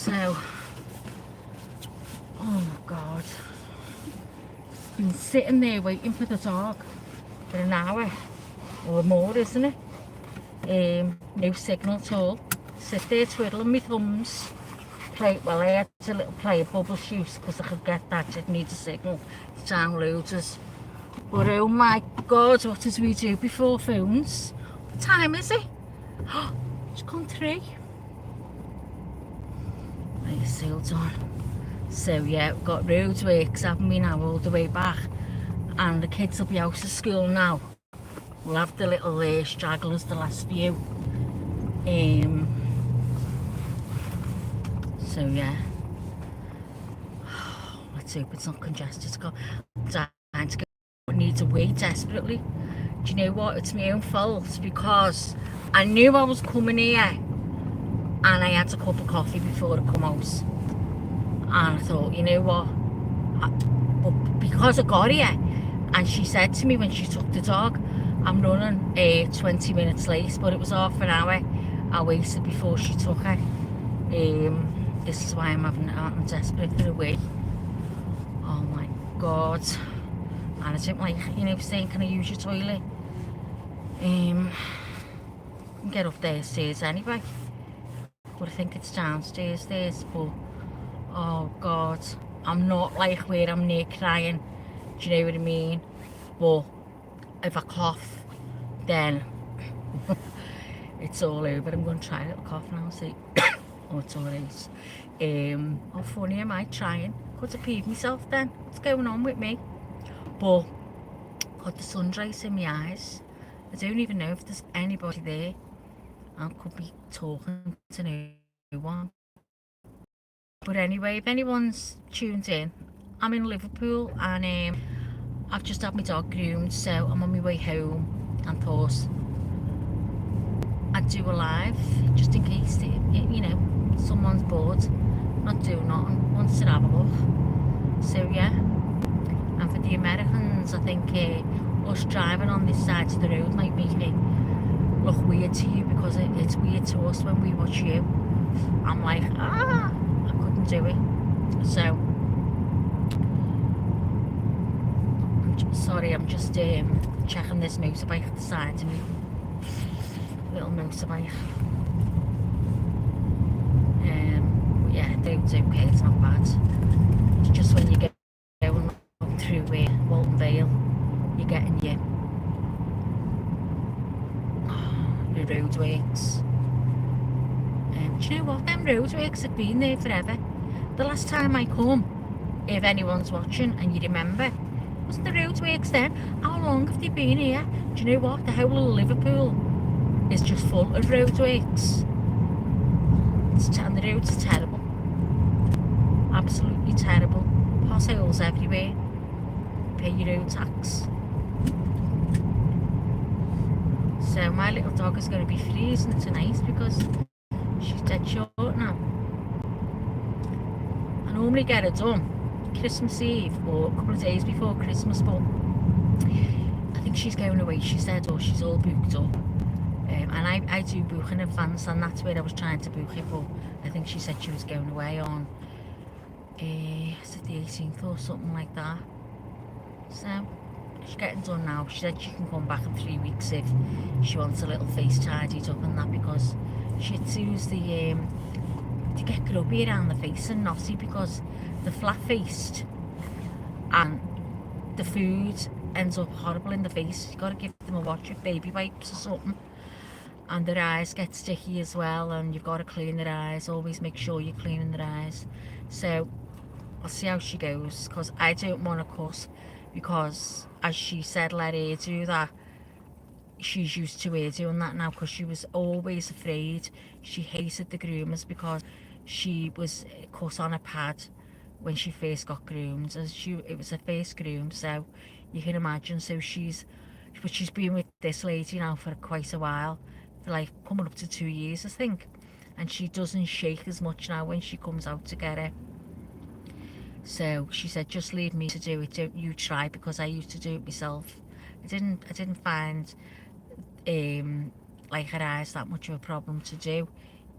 So, oh God, been sitting there waiting for the dog for an hour or more, isn't it? No signal at all. Sit there twiddling my thumbs. Well, I had a little play of bubble shoot because I could get that. It needs a signal to download us. But oh my God, what did we do before phones? What time is it? Oh, it's gone 3. Right, sailed on. So yeah, we've got roadworks, haven't we now, all the way back. And the kids will be out of school now. We'll have the little stragglers, the last few. So yeah. Let's hope it's not congested. It's got time to go. It needs a way desperately. Do you know what? It's my own fault because I knew I was coming here and I had a cup of coffee before I come out. And I thought, you know what? But because I got here and she said to me when she took the dog, I'm running 20 minutes late, but it was half an hour I wasted before she took her. This is why I'm desperate for a wee. Oh my God. And I didn't like, saying, can I use your toilet? I can get up there stairs anyway. But I think it's downstairs there's, but oh God. I'm not like where I'm near crying. Do you know what I mean? But if I cough, then it's all over. I'm going to try a little cough now, see. Oh, it's alright. How funny am I trying? Could I peed myself then? What's going on with me? But got the sunrise in my eyes. I don't even know if there's anybody there. I could be talking to no one. But anyway, if anyone's tuned in, I'm in Liverpool and I've just had my dog groomed, so I'm on my way home and thought I'd do a live just in case someone's bored, not doing nothing, wants to have a look. So yeah, and for the Americans, I think us driving on this side of the road might make it look weird to you because it's weird to us when we watch you. I'm like, I couldn't do it. So I'm just checking this motorbike at the side of me. Little motorbike. Yeah, the road's okay, it's not bad. It's just when you get going up through Walton Vale, you're getting your roadworks. Do you know what? Them roadworks have been there forever. The last time I come, if anyone's watching and you remember, wasn't the roadworks then? How long have they been here? Do you know what? The whole of Liverpool is just full of roadworks. And the roads are terrible. Absolutely terrible. Potholes everywhere. Pay your road tax. So my little dog is going to be freezing tonight because she's dead short now. I normally get it done Christmas Eve or a couple of days before Christmas, but I think she's going away, she said, or she's all booked up. And I do book in advance, and that's where I was trying to book it, but I think she said she was going away on is it the 18th or something like that. So she's getting done now. She said she can come back in 3 weeks if she wants a little face tidied up and that, because Shih Tzus, they get grubby around the face and knotty because they're flat faced and the food ends up horrible in the face. You've got to give them a watch with baby wipes or something. And their eyes get sticky as well, and you've got to clean their eyes. Always make sure you're cleaning their eyes. So I'll see how she goes, because I don't want to cuss, because as she said, let her do that. She's used to her doing that now, because she was always afraid. She hated the groomers because she was cut on a pad when she first got groomed. It was her first groom, so you can imagine. So she's been with this lady now for quite a while, for like coming up to 2 years, I think. And she doesn't shake as much now when she comes out to get her. So she said, just leave me to do it, don't you try, because I used to do it myself. I didn't find like her eyes that much of a problem to do.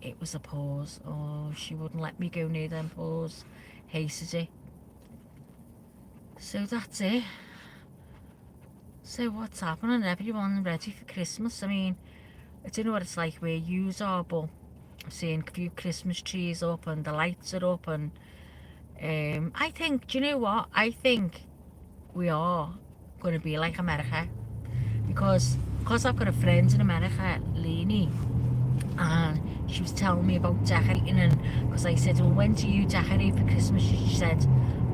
it was a pause. Oh, she wouldn't let me go near them pause. Hated it. So that's it. So what's happening? Everyone ready for Christmas? I mean, I don't know what it's like where yous are, but I'm seeing a few Christmas trees up and the lights are up, and I think, do you know what? I think we are going to be like America, because I've got a friend in America, Lene, and she was telling me about decorating, and because I said, well, when do you decorate for Christmas? She said,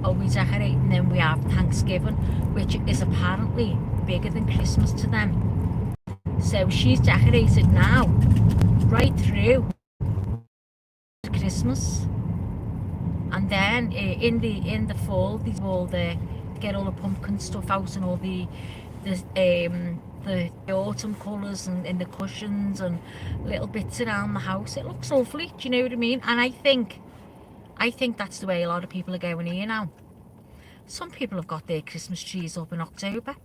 oh, we decorate and then we have Thanksgiving, which is apparently bigger than Christmas to them. So she's decorated now right through Christmas, and then in the fall they all the get all the pumpkin stuff out and all the autumn colours and in the cushions and little bits around the house. It looks lovely, do you know what I mean? And I think that's the way a lot of people are going here now. Some people have got their Christmas trees up in October,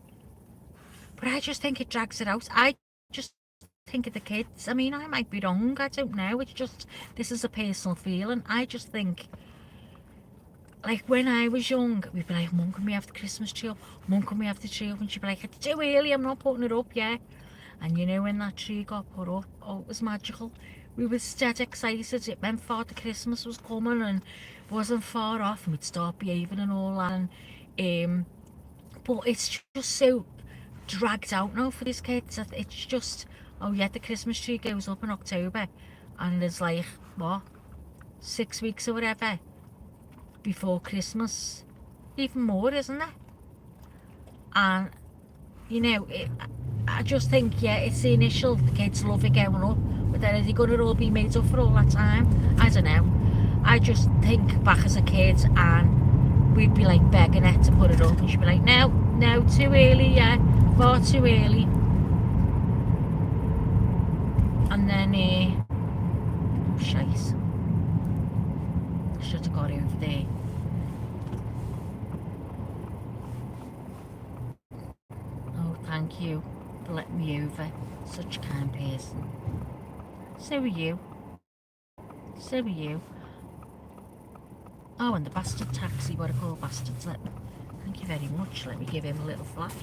but I just think it drags it out. I just think of the kids. I mean, I might be wrong, I don't know. It's just, this is a personal feeling. I just think, like when I was young, we'd be like, Mum, can we have the Christmas tree up? Mum, can we have the tree up? And she'd be like, it's too early, I'm not putting it up yet. And you know, when that tree got put up, oh, it was magical. We were dead excited. It meant Father Christmas was coming and wasn't far off, and we'd start behaving and all that. And, but it's just so dragged out now for these kids. It's just, oh yeah, the Christmas tree goes up in October, and there's like, what, 6 weeks or whatever before Christmas. Even more, isn't there? And you know, I just think, yeah, it's the initial, the kids love it going up, but then are they going to all be made up for all that time? I don't know. I just think back as a kid, and we'd be like begging her to put it up, and she'd be like, no, no, too early, yeah, far too early. And then, oh, shite. I should have got over there. Oh, thank you for letting me over. Such a kind person. So are you. So are you. Oh, and the bastard taxi, what I call bastards. Thank you very much. Let me give him a little flash.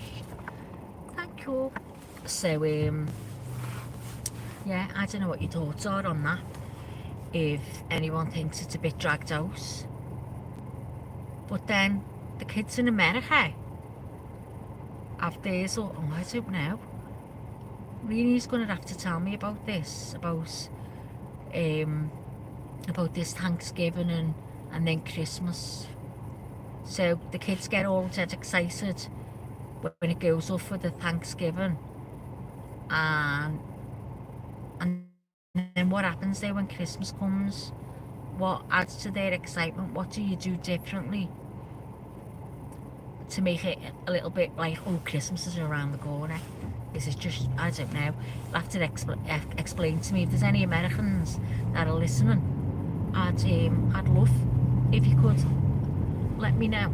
Thank you. So, yeah, I don't know what your thoughts are on that. If anyone thinks it's a bit dragged out. But then, the kids in America have theirs, or oh, I don't know. Reenie's going to have to tell me about this, about this Thanksgiving and then Christmas. So the kids get all dead excited when it goes off for the Thanksgiving, and then what happens there when Christmas comes? What adds to their excitement? What do you do differently to make it a little bit like, oh, Christmas is around the corner? Is it just, I don't know. You'll have to explain to me. If there's any Americans that are listening, I'd love if you could let me know.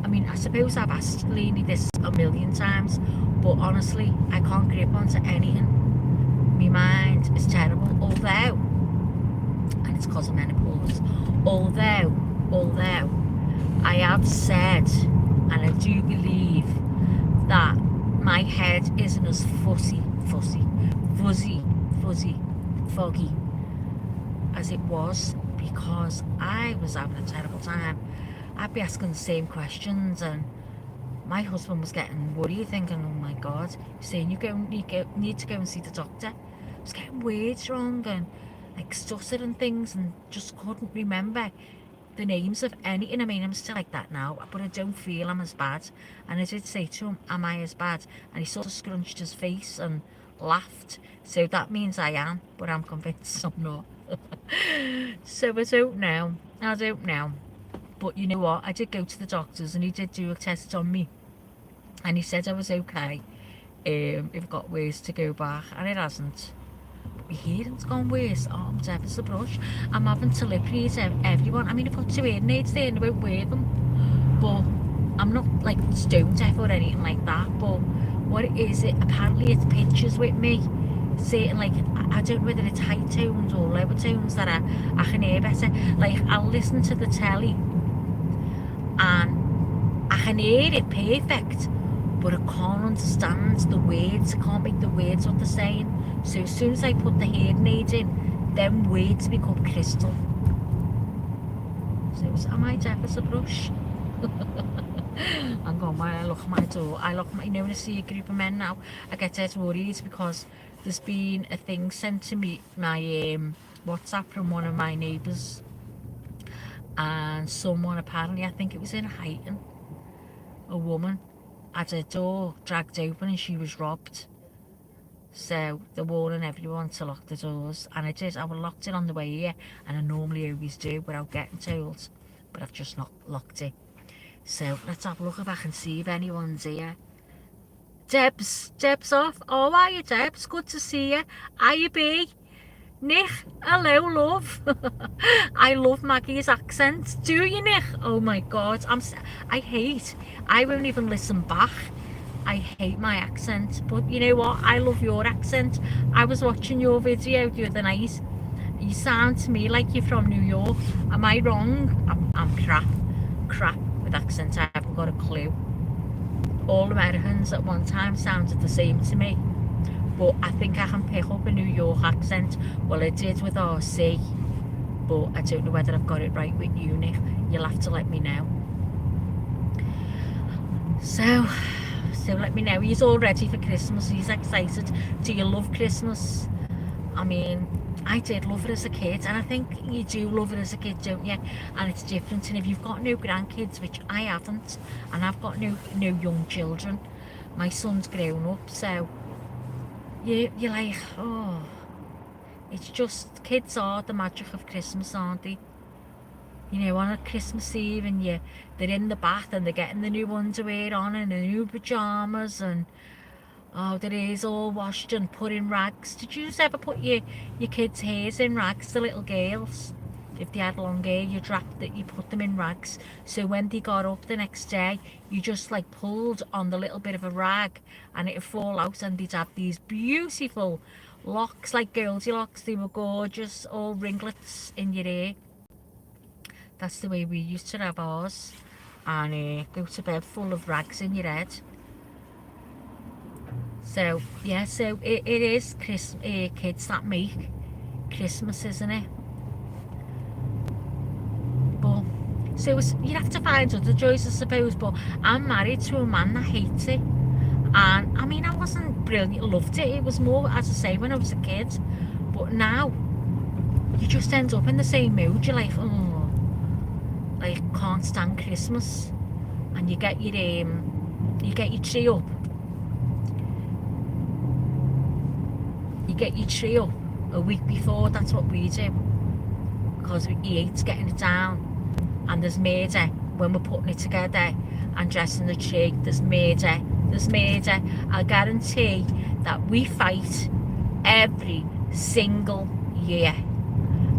I mean, I suppose I've asked Lene this a million times, but honestly, I can't grip onto anything. My mind is terrible, although, and it's because of menopause, although I have said, and I do believe that my head isn't as fuzzy, foggy as it was, because I was having a terrible time. I'd be asking the same questions, and my husband was getting worried, thinking, oh my God, you're saying you need to go and see the doctor. I was getting words wrong and like stuttering things, and just couldn't remember the names of anything. I mean, I'm still like that now, but I don't feel I'm as bad. And I did say to him, am I as bad? And he sort of scrunched his face and laughed. So that means I am, but I'm convinced I'm not. So I don't know. But you know what? I did go to the doctors, and he did do a test on me, and he said I was okay. If it got worse to go back, and it hasn't. My hearing's gone worse. Oh, I'm deaf as a brush. I'm having to lip read everyone. I mean, I've got 2 hearing aids there and I won't wear them, but I'm not like stone deaf or anything like that. But what it is, apparently it pitches with me. certain, like, I don't know whether it's high tones or lower tones that I can hear better. Like, I'll listen to the telly and I can hear it perfect, but I can't understand the words. I can't make the words what they're saying. So as soon as I put the hearing aid in, them words become crystal. So am I deaf as a brush? Hang on, while I lock my door, you know, when I see a group of men now, I get dead worried because there's been a thing sent to me, my WhatsApp from one of my neighbours, and someone apparently, I think it was in Highton, a woman had her door dragged open and she was robbed. So they're warning everyone to lock the doors, and I did. I locked it on the way here, and I normally always do without getting told, but I've just not locked it. So let's have a look if I can see if anyone's here. Deb's off. Oh, are you, Deb's? Good to see you. Are you B? Nick, hello, love. I love Maggie's accent. Do you, Nick? Oh my God, I won't even listen back. I hate my accent, but you know what? I love your accent. I was watching your video the other night. You sound to me like you're from New York. Am I wrong? I'm crap with accents. I haven't got a clue. All Americans at one time sounded the same to me, but I think I can pick up a New York accent. Well, I did with RC, but I don't know whether I've got it right with you, Nick. You'll have to let me know. So let me know. He's all ready for Christmas. He's excited. Do you love Christmas? I mean, I did love it as a kid, and I think you do love it as a kid, don't you? And it's different. And if you've got no grandkids, which I haven't, and I've got no young children, my son's grown up, so you're like, oh, it's just, kids are the magic of Christmas, aren't they? You know, on a Christmas Eve, and they're in the bath and they're getting the new underwear on and the new pyjamas, and oh, their hair's all washed and put in rags. Did you just ever put your kids' hairs in rags, the little girls? If they had long hair, you put them in rags. So when they got up the next day, you just like pulled on the little bit of a rag and it'd fall out, and they'd have these beautiful locks, like Goldilocks. They were gorgeous, all ringlets in your hair. That's the way we used to have ours. And go to bed full of rags in your head. So yeah, so it is kids that make Christmas, isn't it? But so you have to find other joys, I suppose. But I'm married to a man that hates it, and I mean, I wasn't brilliant, loved it. It was more, as I say, when I was a kid. But now you just end up in the same mood. You're like, oh, like, can't stand Christmas, and you get your tree up. You get your tree up a week before. That's what we do, because he hates getting it down, and there's murder when we're putting it together and dressing the tree. There's murder. I guarantee that we fight every single year.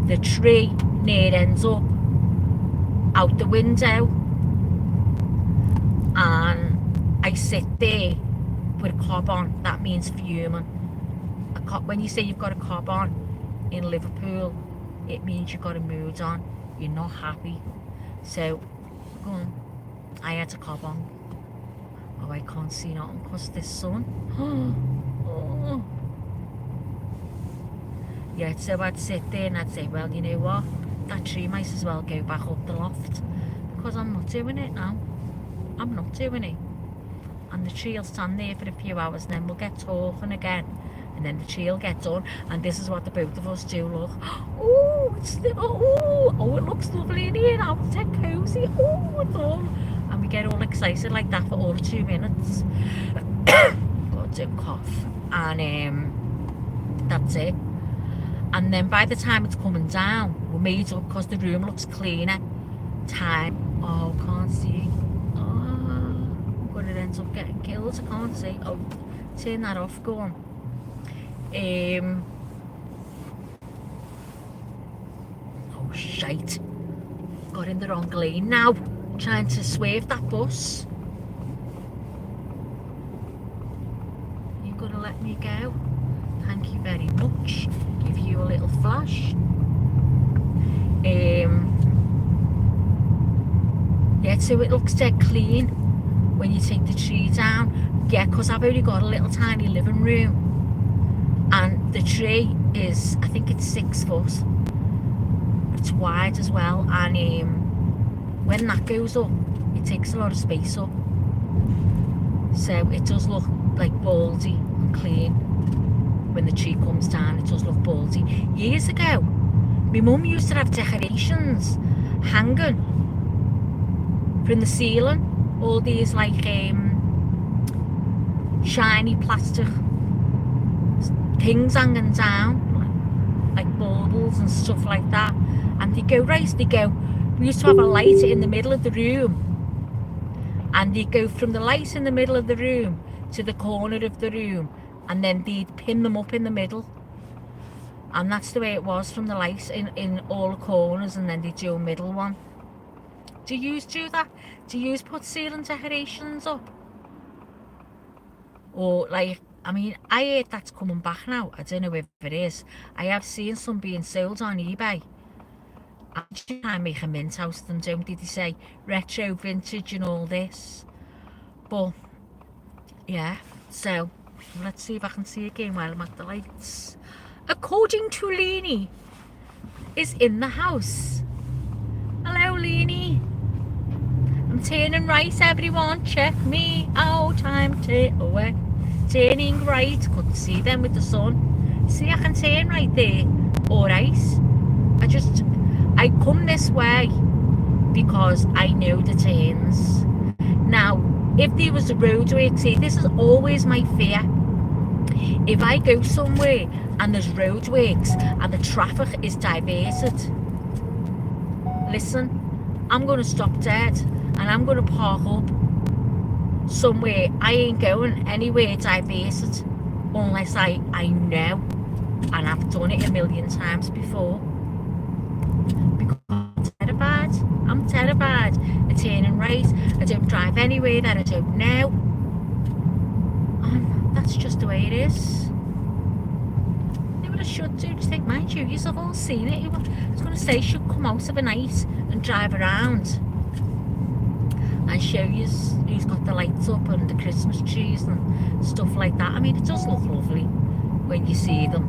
The tree near ends up out the window, and I sit there with a cob on. That means fuming. When you say you've got a cob on in Liverpool, it means you've got a mood on. You're not happy. So, go on. I had a cob on. Oh, I can't see nothing because this sun. Oh. Yeah, so I'd sit there and I'd say, well, you know what? That tree might as well go back up the loft, because I'm not doing it now. I'm not doing it. And the tree will stand there for a few hours, and then we'll get talking again. And then the tree will get done, and this is what the both of us do. Look, oh, it looks lovely in here now. It's cozy. Oh, it's all, and we get all excited like that for all 2 minutes. God, don't cough, and that's it. And then by the time it's coming down, we're made up because the room looks cleaner. Time, oh, can't see. Oh, I'm gonna end up getting killed. I can't see. Oh, turn that off. Go on. Oh shite, got in the wrong lane now, trying to swerve that bus. You gonna let me go? Thank you very much. Give you a little flash. Yeah, so it looks dead clean when you take the tree down. Yeah, because I've only got a little tiny living room, and the tree is, I think it's 6 foot. It's wide as well, and when that goes up, it takes a lot of space up. So it does look like baldy and clean when the tree comes down. It does look baldy. Years ago, my mum used to have decorations hanging from the ceiling. All these like shiny plastic things hanging down, like baubles and stuff like that. And they go, we used to have a light in the middle of the room, and they'd go from the light in the middle of the room to the corner of the room, and then they'd pin them up in the middle. And that's the way it was, from the light in all the corners, and then they'd do a middle one. Do you do that? Do you put ceiling decorations up? Or like, I mean, I heard that's coming back now. I don't know if it is. I have seen some being sold on eBay. I try and make a mint out of them, don't they? They say retro, vintage and all this. But, yeah. So, let's see if I can see again while I'm at the lights. According to Lene, is in the house. Hello, Lene. I'm turning right, everyone. Check me out. I'm turning right. Couldn't see them with the sun. See, I can turn right there. Alright. I come this way because I know the turns. Now, if there was a roadway, see, this is always my fear. If I go somewhere and there's roadworks and the traffic is diverted, listen, I'm going to stop dead and I'm going to park up somewhere. I ain't going anywhere diverted unless I know, and I've done it a million times before, because I'm terrified of turning right. I don't drive anywhere that I don't know, and that's just the way it is. I should do. Just think, mind you, you've all seen it. I was going to say, should come out of a night and drive around and show you who's got the lights up and the Christmas trees and stuff like that. I mean, it does look lovely when you see them,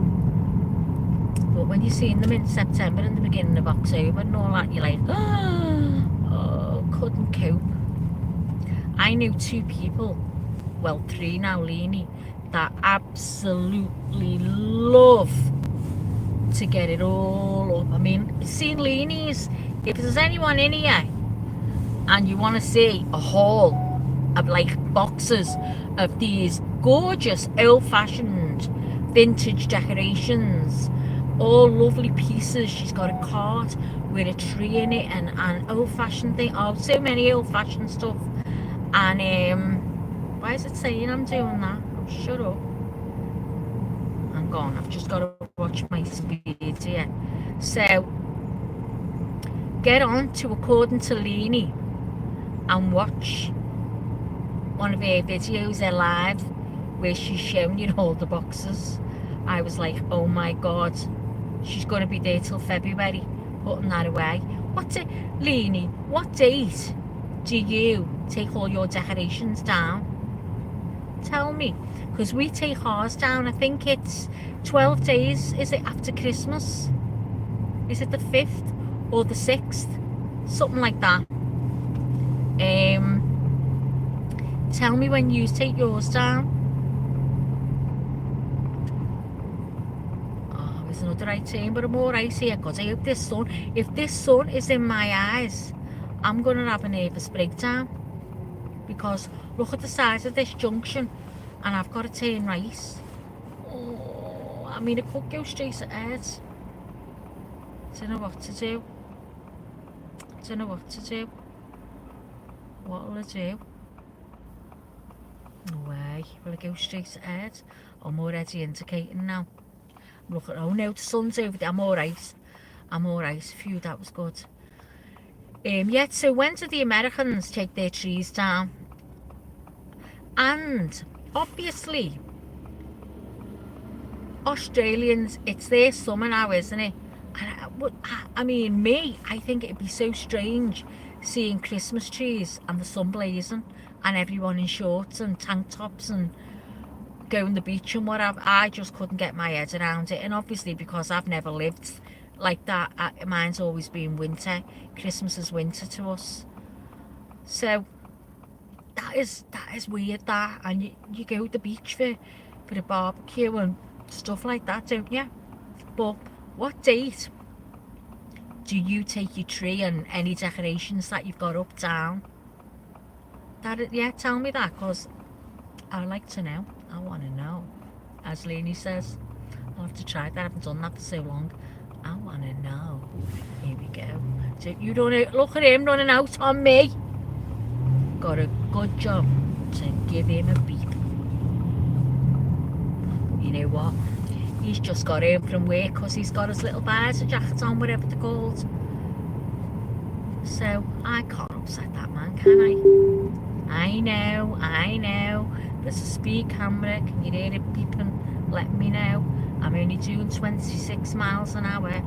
but when you're seeing them in September and the beginning of October and all that, you're like, oh, couldn't cope. I know 2 people, well 3 now, Lene, that absolutely love to get it all up. I mean, seeing Lene's, if there's anyone in here and you want to see a haul of like boxes of these gorgeous old-fashioned vintage decorations, all lovely pieces. She's got a cart with a tree in it and an old-fashioned thing. Oh, so many old-fashioned stuff. And why is it saying I'm doing that? Shut up. I'm gone. I've just got to watch my speed here. So, get on to According to Lene and watch one of her videos, her live, where she's showing you all the boxes. I was like, oh my god, she's going to be there till February, putting that away. Lene, what date do you take all your decorations down? Tell me, because we take ours down, I think it's 12 days, is it, after Christmas? Is it the 5th or the 6th? Something like that. Tell me when you take yours down. Oh, there's another right turn, but I'm alright here, because I hope this sun, if this sun is in my eyes, I'm going to have a nervous breakdown. Because look at the size of this junction, and I've got to turn right. Oh, I mean, it could go straight ahead. Don't know what to do. Don't know what to do. What will I do? No way. Will I go straight ahead? I'm already indicating now. Look at, oh no, the sun's over there. I'm alright. I'm alright. Phew, that was good. Yeah, so when do the Americans take their trees down? And obviously Australians, it's their summer now, isn't it? And I mean, I think it'd be so strange seeing Christmas trees and the sun blazing and everyone in shorts and tank tops and going to the beach and whatever. I just couldn't get my head around it. And obviously, because I've never lived like that, mine's always been winter. Christmas is winter to us. So that is weird, that. And you go to the beach for a barbecue and stuff like that, don't you? But what date do you take your tree and any decorations that you've got up down? Yeah, tell me that, because I'd like to know. I want to know. As Lene says, I'll have to try that. I haven't done that for so long. I want to know. Here we go. So you don't look at him running out on me. Got a good job to give him a beep. You know what? He's just got home from work because he's got his little visor jacket on, whatever they're called. So I can't upset that man, can I? I know. There's a speed camera. Can you hear it beeping? Let me know. I'm only doing 26 miles an hour.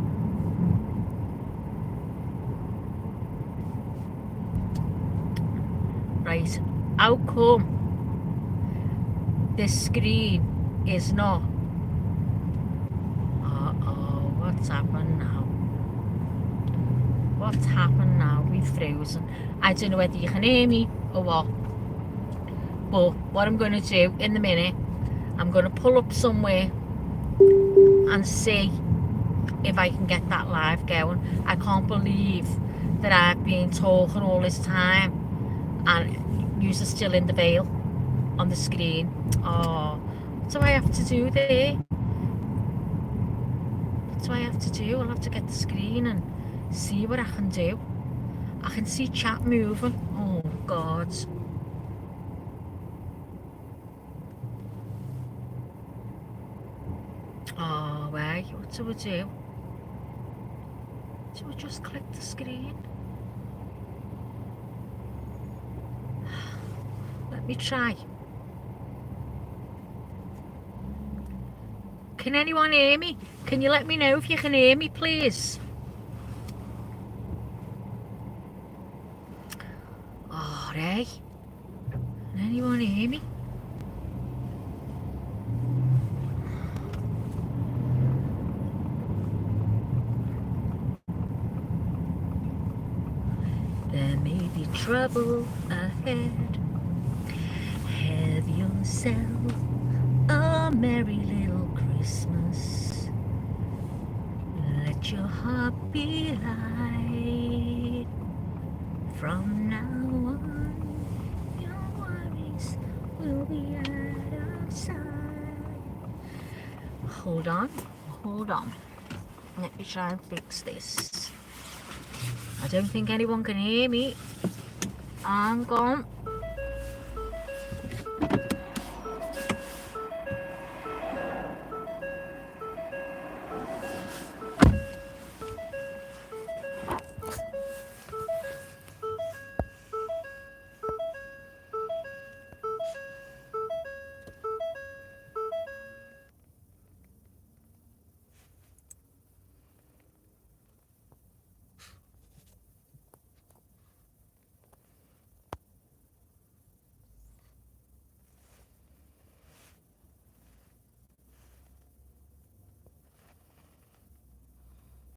Right, how come this screen is not? Uh-oh, what's happened now? What's happened now? We've frozen. I don't know whether you can hear me or what. But what I'm going to do in a minute, I'm going to pull up somewhere and see if I can get that live going. I can't believe that I've been talking all this time and you're still in the veil on the screen. Oh, what do I have to do there? What do I have to do? I'll have to get the screen and see what I can do. I can see chat moving. Oh God. Oh, wait, what do I do? Do I just click the screen? Let me try. Can anyone hear me? Can you let me know if you can hear me, please? Oh, Ray. Can anyone hear me? There may be trouble ahead. Have yourself a merry little Christmas. Let your heart be light. From now on, your worries will be out of sight. Hold on. Let me try and fix this. I don't think anyone can hear me. Hang on.